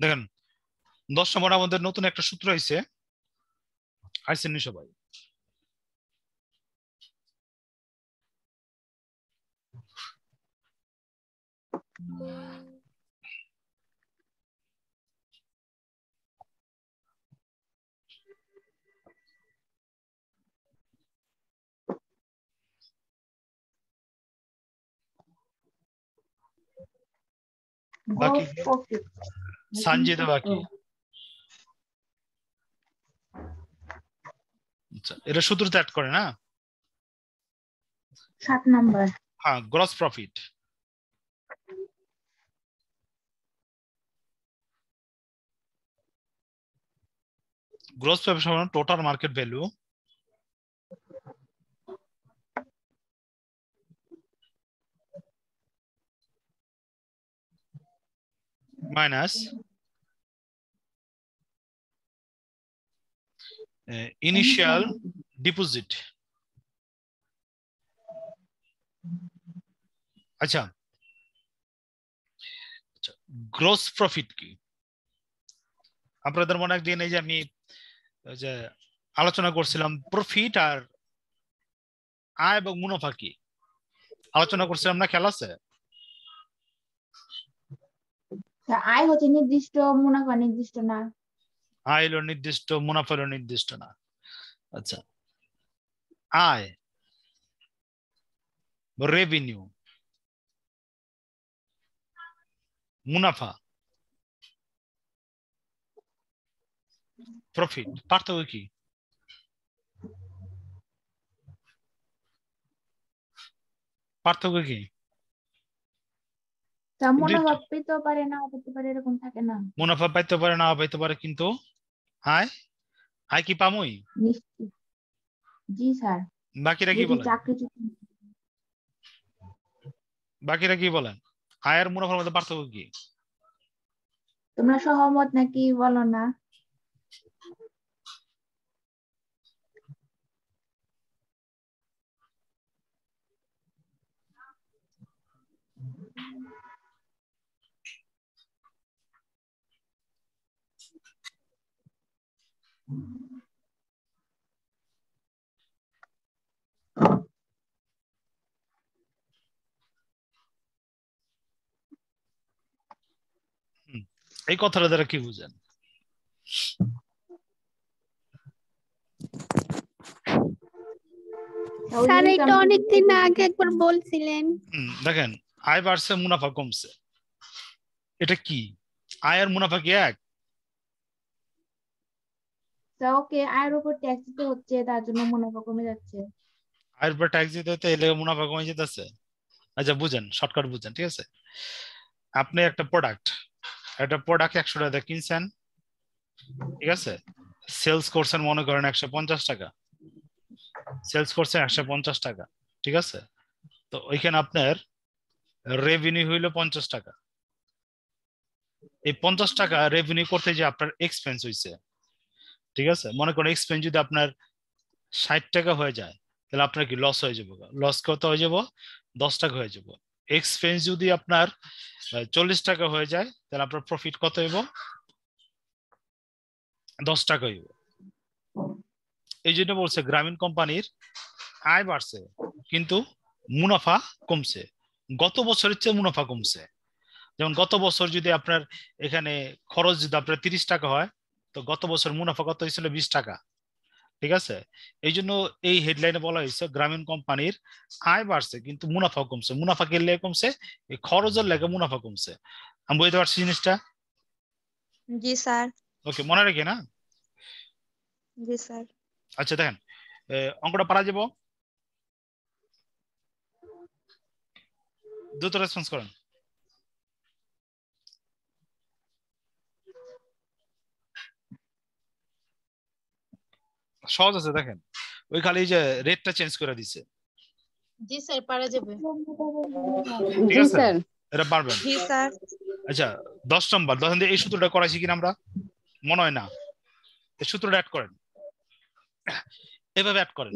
দেখেন 10 নম্বর আমাদের নতুন একটা সূত্র হইছে, আইসেন সবাই। বাকি সঞ্জিদা বাকি। আচ্ছা, এটা সূত্রতে অ্যাড করে না? 7 নাম্বার। হ্যাঁ, গ্রস প্রফিট। গ্রস প্রফিট সমান total market value minus initial deposit. আচ্ছা, গ্রস প্রফিট কি আপনাদের মনে একদিন এই যে আমি যে আলোচনা করছিলাম প্রফিট আর আয় এবং মুনাফা কি আলোচনা করছিলাম না, খেয়াল আছে? আয় হচ্ছে নির্দিষ্ট, মুনাফা নির্দিষ্ট না। আয় হলো নির্দিষ্ট, মুনাফা হলো নির্দিষ্ট না। আচ্ছা, আয় রেভিনিউ, মুনাফা প্রফিট, পার্থক্য কি? পার্থক্য কি? মুনাফা পেতে পারে না পেতে পারে, এরকম থাকে না? মুনাফা পাইতে পারে না পাইতে পারে, কিন্তু আয় আয় কি পামই? জি স্যার। বাকিরা কি বলেন? চাকরি বাকিরা কি বলেন? আয়ের মুনাফার মধ্যে পার্থক্য কি? তোমরা সহমত নাকি বলো না? এই কথাটা দ্বারা কি বুঝেন? স্যার এটা অনেকদিন আগে একবার বলছিলেন। দেখেন, আয় বাড়ছে মুনাফা কমছে, এটা কি? আয়ের মুনাফা কি এক? ওকে, আয়ের উপর ট্যাক্স দিতে হচ্ছে, তার জন্য মুনাফা কমে যাচ্ছে। আয়ের উপর ট্যাক্স দিতে হতে এলে মুনাফা কমে যেতেছে। আচ্ছা বুঝেন, শর্টকাট বুঝেন, ঠিক আছে? আপনি একটা প্রোডাক্ট 100 টাকা কিনছেন, ঠিক আছে? সেলস করছেন মনে করেন 150 টাকা, সেলস করছেন 150 টাকা, ঠিক আছে? তো ওইখানে আপনার রেভিনিউ হইলো 50 টাকা। এই 50 টাকা রেভিনিউ করতে যে আপনার এক্সপেন্স হয়েছে, ঠিক আছে? মনে করেন এক্সপেন্স যদি আপনার 60 টাকা হয়ে যায়, তাহলে আপনার কি লস হয়ে যাবে? লস কত হয়ে যাব? 10 টাকা হয়ে যাব। এক্সপেন্স যদি আপনার 40 টাকা হয়ে যায়, তাহলে আপনার প্রফিট কত হইব? 10 টাকা হইব। এই জন্য বলছে গ্রামীণ কোম্পানির আয় বাড়ছে কিন্তু মুনাফা কমছে। গত বছরের চেয়ে মুনাফা কমছে। যেমন গত বছর যদি আপনার এখানে খরচ যদি আপনার 30 টাকা হয়, তো গত বছর মুনাফা কত হয়েছিল? 20 টাকা, ঠিক আছে? এই জন্য এই হেডলাইনে বলা হয়েছে গ্রামীণ কোম্পানির আয় বাড়ছে কিন্তু মুনাফা কমছে। মুনাফা কে লেগে কমছে? এই খরচের লেগে মুনাফা কমছে। আমি বুঝতে পারছি জিনিসটা? জি স্যার। ওকে, মনে রাখি না? জি স্যার। আচ্ছা দেখেন, অঙ্কটা পারা যাব? দ্রুত রেসপন্স করেন। সহজ আছে, দেখেন ওই খালি যে রেটটা চেঞ্জ করে দিছে। জি স্যার, পারা যাবে। ঠিক আছে, এটা পারবেন? জি স্যার। আচ্ছা 10 নম্বর, দেখেন এই সূত্রটা করাইছি কিনা আমরা, মনে হয় না। এই সূত্রটা অ্যাড করেন, এভাবে অ্যাড করেন।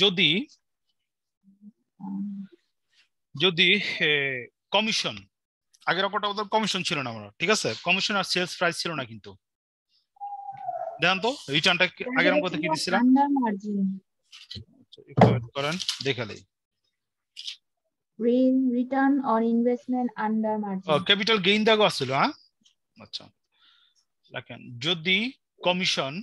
যদি যদি কমিশন আগের অঙ্কটা ওদের কমিশন ছিল না আমরা, ঠিক আছে? কমিশন আর সেলস প্রাইস ছিল না কিন্তু। দেখেন তো রিটার্নটা আগের অঙ্কতে কি দিছিলাম? আন্ডার মার্জিন, একটু wait করেন দেখালেই। Return on investment under margin. Capital gain দাগও আসছিল, হ্যাঁ? আচ্ছা দেখেন, যদি কমিশন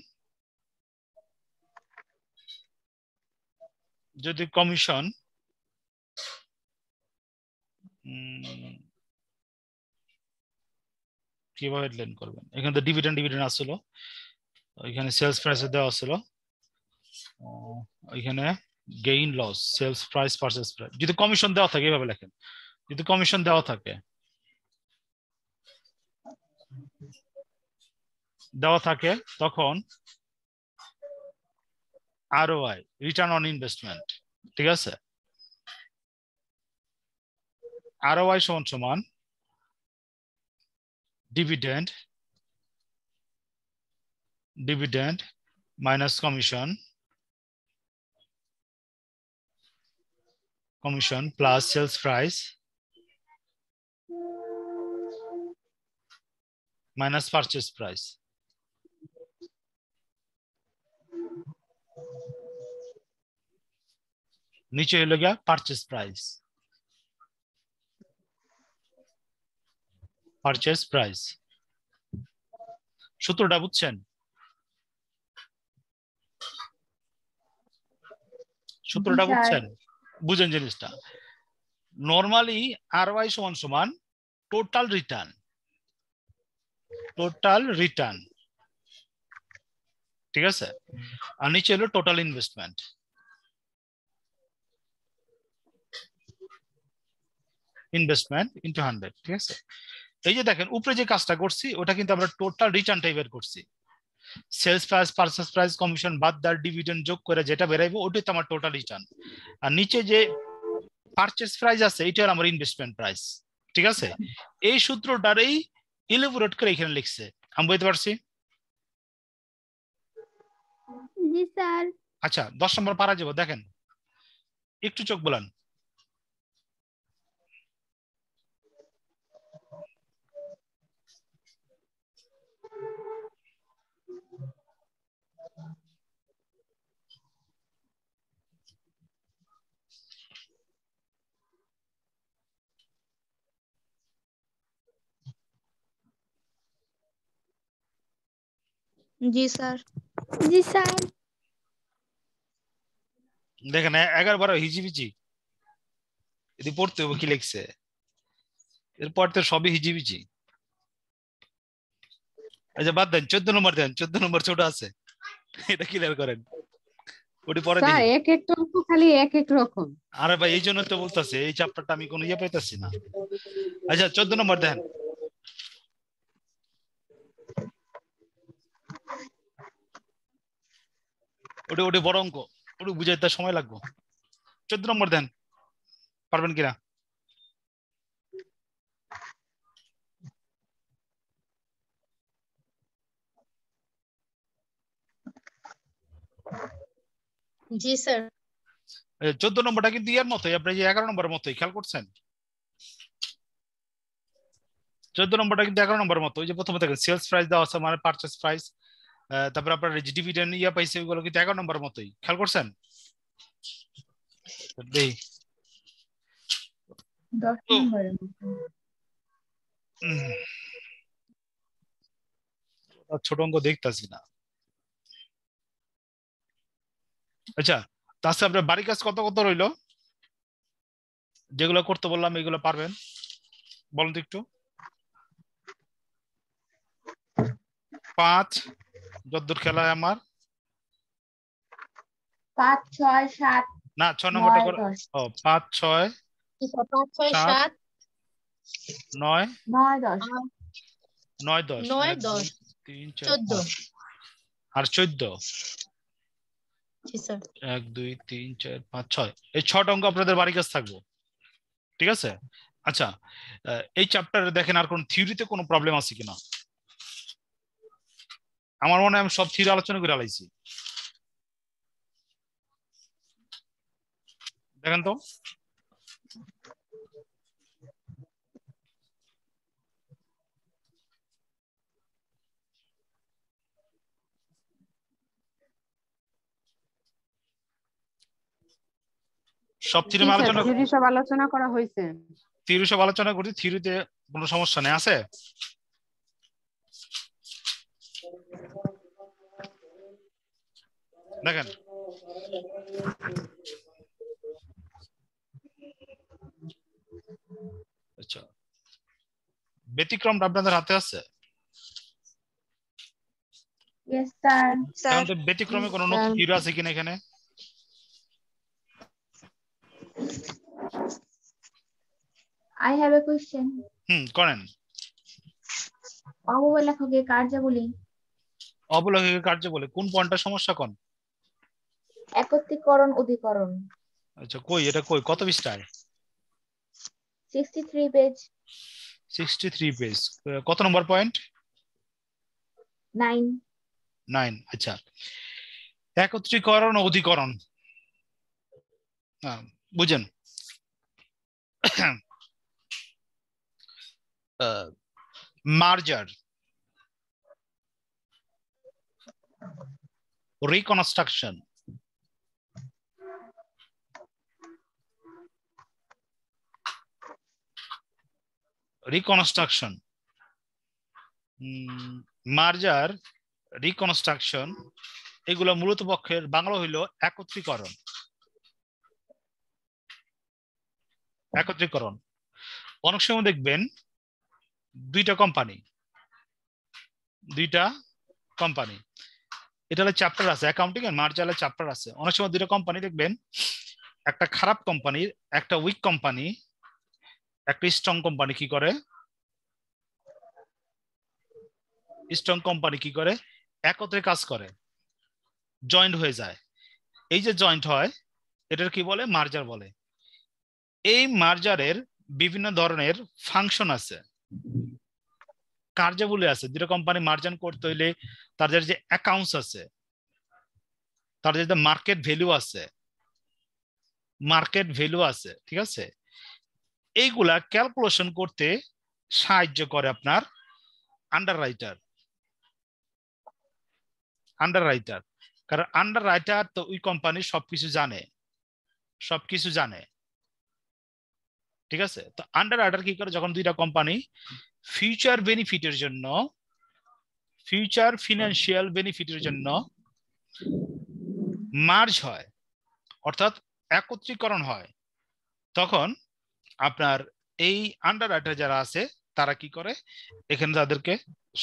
কিভাবে হেডলাইন করবেন? এখানে তো ডিভিডেন্ড আসছিল, এখানে সেলস প্রাইস দেওয়া ছিল, এখানে gain loss sales price purchase price. যদি কমিশন দেওয়া থাকে এভাবে লেখেন, যদি কমিশন দেওয়া থাকে তখন ROI রিটার্ন অন ইনভেস্টমেন্ট, ঠিক আছে? ROI সমান সমান dividend minus commission plus sales price minus purchase price. নিচে হলো গিয়া পারচেজ প্রাইস, সূত্রটা বুঝছেন? সূত্রটা জি, স্যার। বুঝছেন? বুঝেন জিনিসটা? নরমালি ROI সমান সমান টোটাল রিটার্ন, ঠিক আছে? আর নিচে হলো টোটাল ইনভেস্টমেন্ট। ইনটু 100, ঠিক আছে? এই যে দেখেন উপরে যে কাজটা করছি ওটা কিন্তু আমরা টোটাল রিটার্ন টাইপের করছি। Sales price purchase price commission বাদ দার ডিভিডেন্ড যোগ করে যেটা বেরাইবো ওটাই তো আমার টোটাল রিটার্ন। আর নিচে যে পারচেজ প্রাইস আছে এটা আমার ইনভেস্টমেন্ট প্রাইস, ঠিক আছে? এই সূত্রটারই ইলাবোরেট করে এখানে লিখছে। আমি বুঝতে পারছি? জি স্যার। আচ্ছা 10 নম্বর পারা যাবো, দেখেন একটু চোখ বলান। জি স্যার। জি স্যার। দেখেন 11 12 হিজিবিজি, যদি পড়তে হবে কি লিখছে, এরপর তো সবই হিজিবিজি। আচ্ছা বাদ দেন, 14 নম্বর দেন, 14 নম্বর ছোট আছে, এটা ক্লিয়ার করেন, ওটি পরে স্যার দিই। এক একটা অঙ্ক খালি এক এক রকম। আরে ভাই এই জন্য তো বলতেছে এই চ্যাপ্টারটা আমি কোনো ইয়ে পাইতেছি না। আচ্ছা 14 নম্বর দেন, ওটি বড় অঙ্ক, ওটি বুঝাইতে সময় লাগবে। 14 নম্বর দেন, পারবেন কিনা? জি স্যার। 14 নম্বরটা কিন্তু ইয়ার মতোই, আপনি যে 11 নম্বরের মতোই, খেয়াল করছেন? 14 নম্বরটা কিন্তু 11 নম্বরের মতো। ওই যে প্রথমে দেখেন সেলস প্রাইস দেওয়া আছে মানে পারচেজ প্রাইস, তারপর আপনার ডিভিডেন্ড ইয়া পাইছে, ওগুলো কিন্তু 11 নম্বরের মতোই, খেয়াল করছেন? দেই 10 নম্বরের মতো। ছোট অঙ্ক দেখতেছি না। আচ্ছা তাহলে আপনার বাড়ি কাজ কত কত রইলো? যেগুলো করতে বললাম এগুলো পারবেন? বলুন তো একটু। 5 যতদূর খেলা হয় আমার, 5 6 7 না 6 নম্বরটা 9 করো। 10। ও 5 6 5 6 7 7 9 9 10। 9 10 9 1 2 10 3 4 14। 5 আর 14। জি স্যার। 1 2 3 4 5 6, এই 6টা অঙ্ক আপনাদের বাড়ি কাজ থাকবো, ঠিক আছে? আচ্ছা এই চ্যাপ্টারে দেখেন আর কোন থিওরিতে কোনো প্রবলেম আছে কিনা? আমার মনে হয় আমি সব থিওরি আলোচনা করে আলাইছি। দেখেন তো সব জি থিওরি স্যার, আলোচনা থিওরি সব আলোচনা করা হয়েছে। থিওরি সব আলোচনা করছি, থিওরিতে কোনো সমস্যা নেই আছে? দেখেন আচ্ছা, ব্যতিক্রমটা আপনাদের হাতে আছে? Yes, sir. এখন তো ব্যতিক্রমে কোনো নতুন থিওরি আছে কিনা এখানে? I have a question. করেন। অবয় লেখকের কার্যাবলী। অবলৌকিক কার্য বলে কোন পয়েন্টটা সমস্যা কোন? একত্রীকরণ অধিকরণ। আচ্ছা কই এটা কই কত পৃষ্ঠায়? 63 পেজ। 63 পেজ। কত নম্বর পয়েন্ট? 9। 9। আচ্ছা, একত্রীকরণ ও অধিকরণ বুঝেন। মার্জার, রিকনস্ট্রাকশন, মার্জার, রিকনস্ট্রাকশন, এগুলো মূলত পক্ষের বাংলা হইল একত্রীকরণ। একত্রীকরণ অনেক সময় দেখবেন দুইটা কোম্পানি, এটা হলো চ্যাপ্টার আছে অ্যাকাউন্টিং এর, মার্জারের চ্যাপ্টার আছে। অনেক সময় দুইটা কোম্পানি দেখবেন, একটা খারাপ কোম্পানির, একটা উইক কোম্পানি, একটা স্ট্রং কোম্পানি কি করে, একত্রে কাজ করে, জয়েন্ট হয়ে যায়। এই যে জয়েন্ট হয় এটার কি বলে? মার্জার বলে। এই মার্জারের বিভিন্ন ধরনের ফাংশন আছে, কার্যাবলী আছে। দুটো কোম্পানি মার্জার করতে হইলে তাদের যে অ্যাকাউন্টস আছে, তাদের যে মার্কেট ভ্যালু আছে, ঠিক আছে, এইগুলা ক্যালকুলেশন করতে সাহায্য করে আপনার আন্ডাররাইটার। কারণ আন্ডাররাইটার তো ওই কোম্পানি সবকিছু জানে, ঠিক আছে। তো আন্ডাররাইটার কি করে, যখন দুইটা কোম্পানি ফিউচার ফিনান্সিয়াল বেনিফিটের জন্য মার্জ হয়, অর্থাৎ একত্রীকরণ হয়, তখন আপনার এই আন্ডাররাইটার যারা আছে তারা কি করে, এখানে তাদেরকে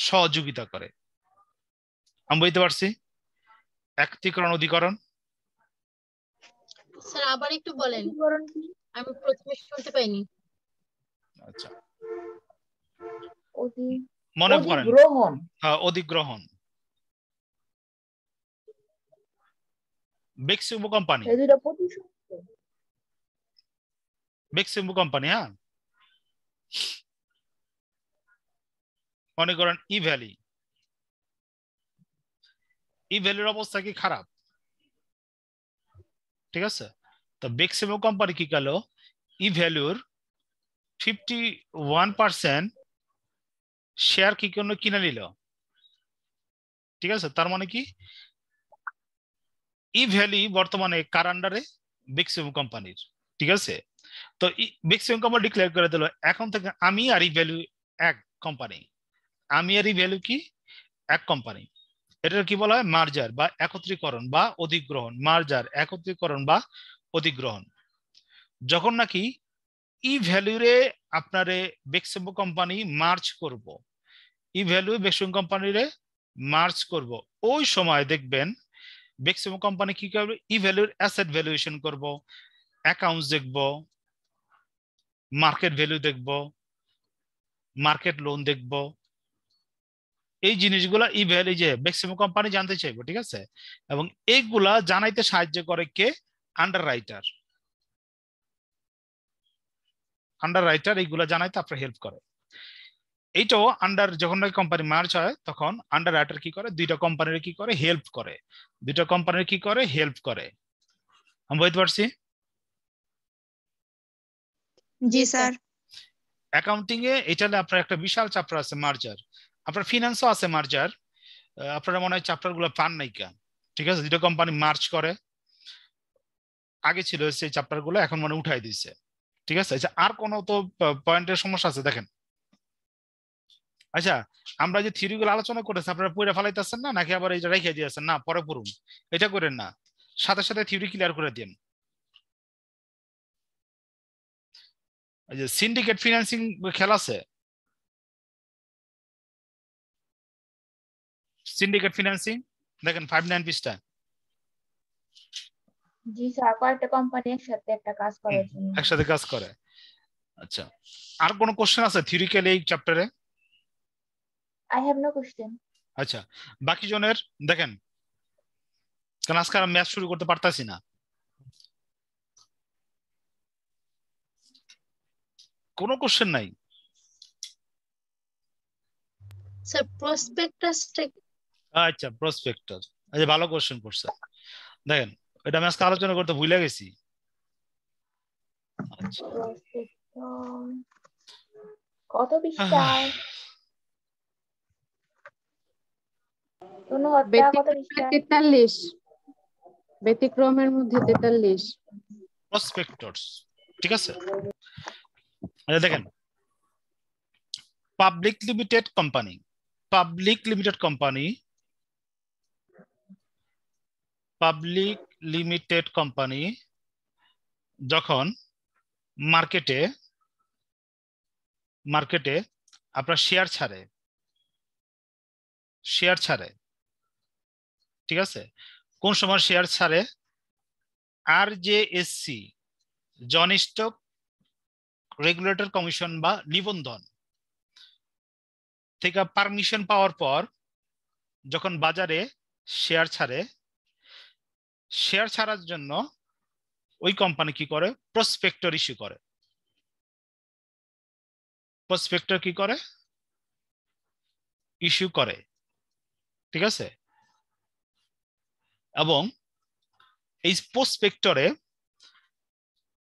সহযোগিতা করে। আমি বুঝতে পারছি? একত্রীকরণ অধিকরণ। স্যার আবার একটু বলেন, অধিকরণ কি? আমি প্রথমে শুনতে পাইনি। আচ্ছা অধি মনে করেন, অধিগ্রহণ। হ্যাঁ অধিগ্রহণ। বেক্সিমো কোম্পানি, এই দুটো প্রতিশব্দ। হ্যাঁ, মনে করেন ই ভ্যালির অবস্থা কি খারাপ, ঠিক আছে। তো বেক্সিমো কোম্পানি কি গেল, ই ভ্যালুর 51% শেয়ার কি কোনো কিনে নিল, ঠিক আছে। তার মানে কি, ই ভ্যালি বর্তমানে কার আন্ডারে? বেক্সিমো কোম্পানির, ঠিক আছে। তো বেক্সিমো কোম্পানি ডিক্লেয়ার করে দিল এখন থেকে আমি আর ই ভ্যালু এক কোম্পানি, এক কোম্পানি। এটা কি বলা হয়? মার্জার বা একত্রীকরণ বা অধিগ্রহণ। যখন নাকি ই ভ্যালুরে আপনারে বেক্সিমো কোম্পানি মার্জ করব, ওই সময় দেখবেন বেক্সিমো কোম্পানি কি করবে, ই ভ্যালুর অ্যাসেট ভ্যালুয়েশন করব, অ্যাকাউন্টস দেখব, মার্কেট ভ্যালু দেখব, মার্কেট লোন দেখব। এই জিনিসগুলা ই ভ্যালু যে বেক্সিমো কোম্পানি জানতে চাইবো, ঠিক আছে। এবং এইগুলা জানাইতে সাহায্য করে কে? আন্ডাররাইটার এইগুলা জানাইতে আপনার হেল্প করে। এইটাও যখন কোম্পানি মার্জ হয় তখন আন্ডাররাইটার কি করে, দুইটা কোম্পানির হেল্প করে। আমি বুঝতে পারছি? জি স্যার। অ্যাকাউন্টিং এ এটা আপনার একটা বিশাল চ্যাপ্টার আছে মার্জার, আপনার ফিনান্সও আছে মার্জার। আপনারা মনে হয় চ্যাপ্টার গুলো পান নাই কেন, ঠিক আছে। দুটো কোম্পানি মার্জ করে, আগে ছিল সেই চ্যাপ্টার গুলো এখন মানে উঠাই দিয়েছে। ঠিক আছে, আচ্ছা আর কোনো তো পয়েন্টের সমস্যা আছে দেখেন। আচ্ছা আমরা যে থিওরি গুলো আলোচনা করেছি আপনারা পড়ে ফেলাইতেছেন না, নাকি আবার এটা রেখে দিয়েছেন না পরে পড়ুন? এটা করেন না, সাথে সাথে থিওরি ক্লিয়ার করে দিন। এই যে সিন্ডিকেট ফিনান্সিং খেলা আছে, সিন্ডিকেট ফিনান্সিং দেখেন 59 পৃষ্ঠা। জি স্যার, কয়েকটা কোম্পানি একসাথে একটা কাজ করার জন্য। একসাথে কাজ করে। আচ্ছা আর কোনো কোশ্চেন আছে থিওরিক্যাল এই চ্যাপ্টারে? I have no question. আচ্ছা বাকি জনের দেখেন, কারণ আজকে আর ম্যাথ শুরু করতে পারতাছি না। কোনো কোশ্চেন নাই? স্যার প্রসপেক্টাসটা আচ্ছা প্রসপেক্টর, আচ্ছা ভালো কোশ্চেন করছে। দেখেন এটা আমি আজকে আলোচনা করতে ভুলে গেছি। আচ্ছা কত পৃষ্ঠায়? ধন্যবাদ। কত পৃষ্ঠায়? 43, ব্যতিক্রমের মধ্যে 43। প্রসপেক্টরস, ঠিক আছে। আচ্ছা দেখেন public limited company, public limited company, public limited company যখন মার্কেটে মার্কেটে আপনার শেয়ার ছাড়ে, শেয়ার ছাড়ে, ঠিক আছে, কোন সময় শেয়ার ছাড়ে? আর যে এসসি জন স্টক রেগুলেটর কমিশন বা নিবন্ধন থেকে পারমিশন পাওয়ার পর যখন বাজারে শেয়ার ছাড়ে, শেয়ার ছাড়ার জন্য ওই কোম্পানি কি করে? প্রসপেক্টর ইস্যু করে। প্রসপেক্টর কি করে? ইস্যু করে, ঠিক আছে। এবং এই প্রসপেক্টরে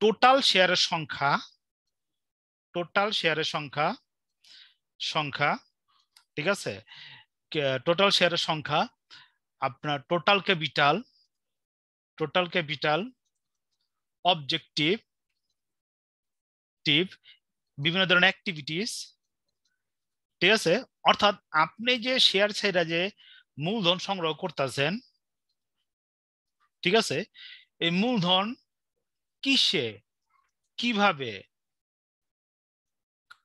টোটাল শেয়ারের সংখ্যা, টোটাল শেয়ারের সংখ্যা সংখ্যা ঠিক আছে, টোটাল শেয়ারের সংখ্যা, আপনার total capital, total capital, objective, বিভিন্ন ধরনের অ্যাক্টিভিটিস, ঠিক আছে। অর্থাৎ আপনি যে শেয়ার ছাইরা যে মূলধন সংগ্রহ করতেছেন, ঠিক আছে, এই মূলধন কিসে, কিভাবে,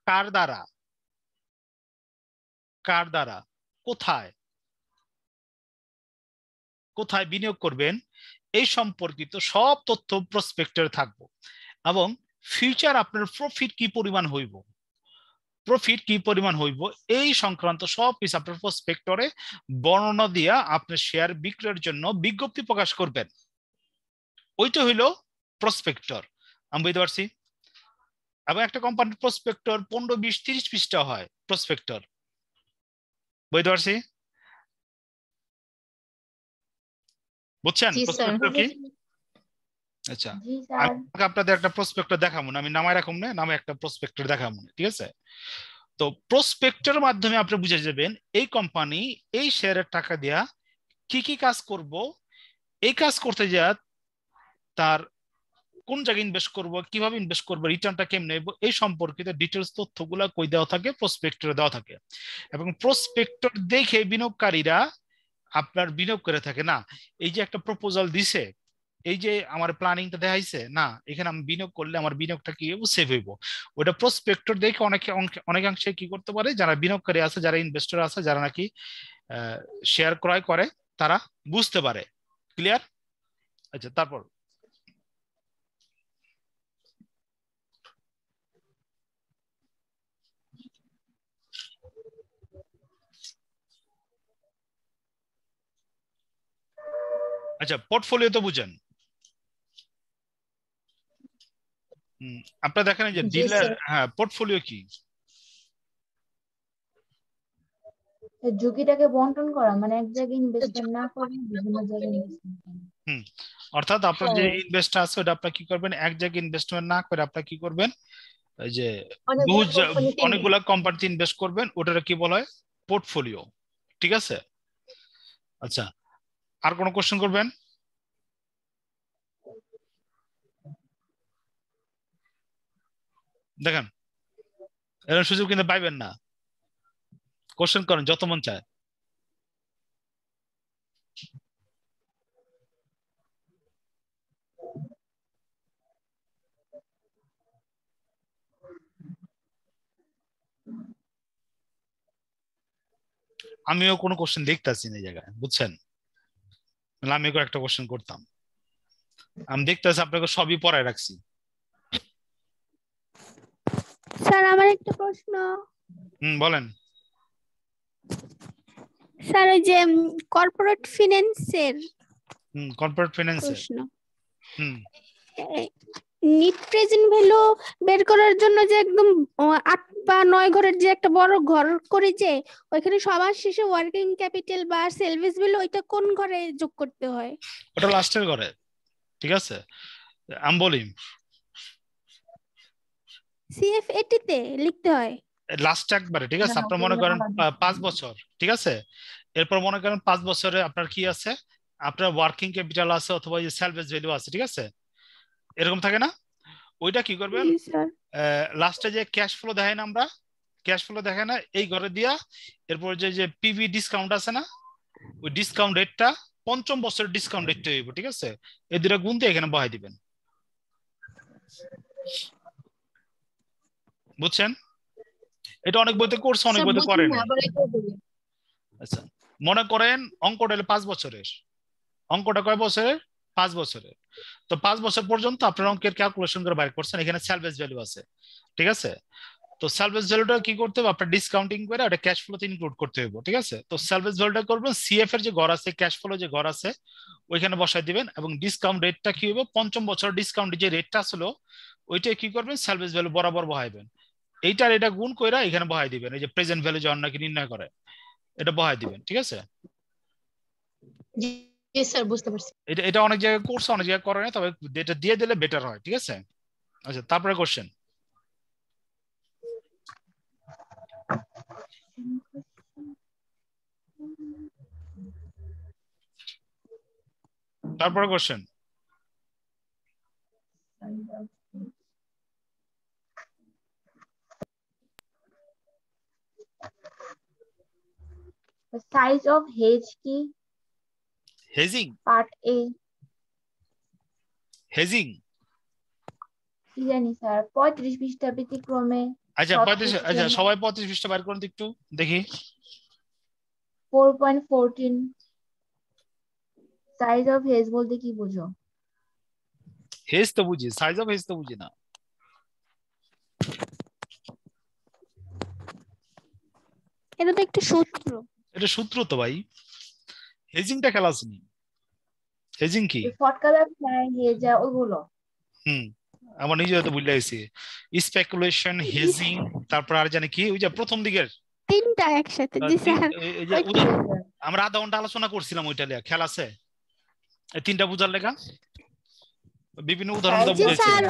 কার দ্বারা, কার দ্বারা, কোথায়, কোথায় বিনিয়োগ করবেন, এই সম্পর্কিত সব তথ্য প্রসপেক্টরে থাকবো। এবং ফিউচার আপনার প্রফিট কি পরিমাণ হইব, প্রফিট কি পরিমাণ হইব এই সংক্রান্ত সব কিছু আপনার প্রসপেক্টরে বর্ণনা দিয়া আপনার শেয়ার বিক্রয়ের জন্য বিজ্ঞপ্তি প্রকাশ করবেন। ওইটা হইল প্রসপেক্টর। আমি বুঝতে পারছি। এবং একটা কোম্পানির প্রসপেক্টর 15, 20, 30 পৃষ্ঠা হয় প্রসপেক্টর, বুঝতে পারছি। বুঝছেন জি স্যার। প্রসপেক্টর কি? আচ্ছা জি স্যার। আমি আপনাদের একটা প্রসপেক্টর দেখাবো না, আমি নামায় রাখুন না, নামে একটা প্রসপেক্টর দেখাবো না, ঠিক আছে। তো প্রসপেক্টর মাধ্যমে আপনি বুঝে যাবেন এই কোম্পানি এই শেয়ারের টাকা দিয়া কি কি কাজ করব, এই কাজ করতে যা তার কোন জায়গায় ইনভেস্ট করব, কিভাবে ইনভেস্ট করব, রিটার্নটা কেমনে নেব, এই সম্পর্কিত ডিটেলস তথ্যগুলো কই দেওয়া থাকে? প্রসপেক্টরে দেওয়া থাকে। এবং প্রসপেক্টর দেখে বিনিয়োগকারীরা আপনার বিনিয়োগ করে থাকে। না এই যে একটা প্রপোজাল দিছে, এই যে আমার প্ল্যানিংটা দেখাইছে, না এখানে আমি বিনিয়োগ করলে আমার বিনিয়োগটা কি হইব, সেভ হইব। ওটা প্রসপেক্টর দেখে অনেকাংশে কি করতে পারে, যারা বিনিয়োগকারী আছে, যারা ইনভেস্টর আছে, যারা নাকি শেয়ার ক্রয় করে, তারা বুঝতে পারে। ক্লিয়ার? আচ্ছা তারপর আচ্ছা পোর্টফোলিও তো বুঝেন। আপনারা দেখেন যে জি ডিলার, স্যার। হ্যাঁ পোর্টফোলিও কি? ঝুঁকিটাকে বন্টন করা, মানে এক জায়গায় ইনভেস্টমেন্ট না করে বিভিন্ন জায়গায় ইনভেস্টমেন্ট করা। অর্থাৎ আপনার যে হ্যাঁ। ইনভেস্ট আছে ওটা আপনি কি করবেন, এক জায়গায় ইনভেস্টমেন্ট না করে আপনি কি করবেন, এই যে অনেকগুলো কোম্পানিতে অনেকগুলা কোম্পানিতে ইনভেস্ট করবেন, ওটাকে কি বলা হয়? পোর্টফোলিও, ঠিক আছে। আচ্ছা আর কোনো কোশ্চেন করবেন? দেখেন এরকম সুযোগ কিন্তু পাইবেন না, কোশ্চেন করেন যত মন চায়। আমিও কোনো কোশ্চেন দেখতেছি না এই জায়গায়, বুঝছেন? নাহলে আমিও একটা কোশ্চেন করতাম। আমি দেখতেছি আপনাকে সবই পড়ায় রাখছি। স্যার আমার একটা প্রশ্ন। বলেন। স্যার ওই যে কর্পোরেট ফিন্যান্সের কর্পোরেট ফিন্যান্সের প্রশ্ন, হুম নিট প্রেজেন্ট ভ্যালু বের করার জন্য যে একদম 8 বা 9 ঘরের যে একটা বড় ঘর করে, যে ওইখানে সবার শেষে ওয়ার্কিং ক্যাপিটাল বা সেলভেজ ভ্যালু, ওইটা কোন ঘরে যোগ করতে হয়? ওটা লাস্টের ঘরে, ঠিক আছে? আমি বলি সিএফ 80 তে লিখতে হয় লাস্ট একবারে, ঠিক আছে? আপনার মনে করেন 5 বছর, ঠিক আছে? এরপর মনে করেন 5 বছরে আপনার কি আছে, আপনার ওয়ার্কিং ক্যাপিটাল আছে অথবা সেলভেজ ভ্যালু আছে, ঠিক আছে? এরকম থাকে না? ওইটা কি করবেন, জি স্যার। লাস্টে যে ক্যাশ ফ্লো দেখাই না আমরা, ক্যাশ ফ্লো দেখে না, এই ঘরে দিয়া এরপর যে পিভি ডিসকাউন্ট আছে না, ওই ডিসকাউন্ট রেটটা পঞ্চম বছরের ডিসকাউন্ট রেটটা হইব, ঠিক আছে? এই দুটা গুণ দিয়ে এখানে বহাই দিবেন, বুঝছেন? এটা অনেক বইতে করছে, অনেক স্যার বইতে বুঝি করে না, নাই। আবার একবার বলুন। আচ্ছা, মনে করেন অঙ্কটা হলো 5 বছরের, অঙ্কটা কয় বছরের? 5 বছরের। তো 5 বছর পর্যন্ত আপনার অঙ্কের ক্যালকুলেশন করে বাইর করছেন, এখানে সেলভেজ ভ্যালু আছে, ঠিক আছে? তো সেলভেজ ভ্যালুটা কি করতে হবে, আপনার ডিসকাউন্টিং করে ওটা ক্যাশ ফ্লোতে ইনক্লুড করতে হবে, ঠিক আছে? তো সেলভেজ ভ্যালুটা করবেন সিএফ এর যে ঘর আছে, ক্যাশ ফ্লো যে ঘর আছে ওইখানে বসাই দিবেন, এবং ডিসকাউন্ট রেটটা কি হবে, পঞ্চম বছর ডিসকাউন্ট যে রেটটা ছিল ওইটা কি করবেন, সেলভেজ ভ্যালু বরাবর বহাইবেন। এইটার এটা গুণ কইরা এখানে বহাই দিবেন, এই যে প্রেজেন্ট ভ্যালু যখন নাকি নির্ণয় করে এটা বহাই দিবেন, ঠিক আছে? জি স্যার, বুঝতে পারছি। এটা এটা অনেক জায়গায় করছে, অনেক জায়গায় করে না, তবে এটা দিয়ে দিলে বেটার হয়, ঠিক আছে? আচ্ছা, তারপরে কোশ্চেন। তারপরে question. The size of hedge কি? হেজিং, পার্ট এ। হেজিং। কি জানি স্যার, 35 পৃষ্ঠা ব্যতিক্রমে আচ্ছা short 35, আচ্ছা question সবাই 35 পৃষ্ঠা বাইর করুন তো একটু দেখি। 4.14 সাইজ অফ হেজ বলতে কি বুঝো? হেজ তো বুঝি, সাইজ অফ হেজ তো বুঝি না। এটা তো একটা সূত্র। এটা সূত্র তো ভাই, হেজিংটা খেলা আসেনি। হেজিং কি? ফটকা ব্যবসায় হেজা ওইগুলো। আমার নিজে হয়তো ভুলে গেছি। স্পেকুলেশন, হেজিং, তারপর আর জানি কি ওই যে প্রথম দিকের তিনটা একসাথে। জি স্যার। এই যে আমরা আধা ঘন্টা আলোচনা করছিলাম ওইটা নিয়ে, খেয়াল আছে? এই তিনটা বুঝার লেখা বিভিন্ন উদাহরণ তো জি বুঝাইছিলাম। স্যার,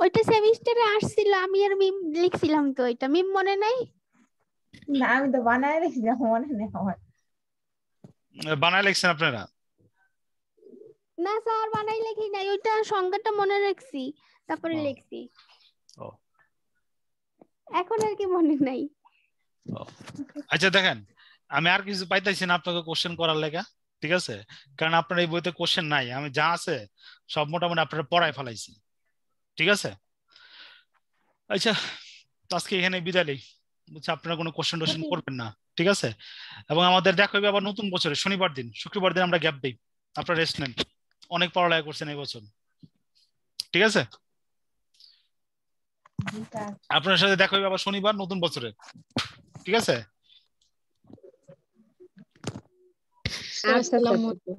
ওইটা সেমিস্টারে আসছিল, আমি আর মিম লিখছিলাম তো, ওইটা মিম মনে নাই? না, আমি তো বানায় রেখেছিলাম, মনে নেই আমার। বানায় লিখছেন আপনারা? না স্যার, বানাই লিখি নাই, ওইটা সংজ্ঞাটা মনে রাখছি, তারপরে ও। লিখছি। ও। এখন আর কি মনে নাই। আচ্ছা দেখেন, আমি আর কিছু পাইতেছি না আপনাকে কোশ্চেন করার লেগা, ঠিক আছে? কারণ আপনার এই বইতে কোশ্চেন নাই, আমি যা আছে সব মোটামুটি আপনারা পড়ায় ফেলাইছি, ঠিক আছে? আচ্ছা, তো আজকে এখানে বিদায় নেই, বুঝছি? আপনারা কোনো কোশ্চেন টোশ্চেন করবেন না, ঠিক আছে? এবং আমাদের দেখা হবে আবার নতুন বছরে শনিবার দিন, শুক্রবার দিন আমরা গ্যাপ দিই, আপনারা রেস্ট নেন, অনেক পড়ালেখা করছেন এই বছর, ঠিক আছে? আপনার সাথে দেখা হবে আবার শনিবার নতুন বছরে, ঠিক আছে? স্যার, আসসালামু আলাইকুম।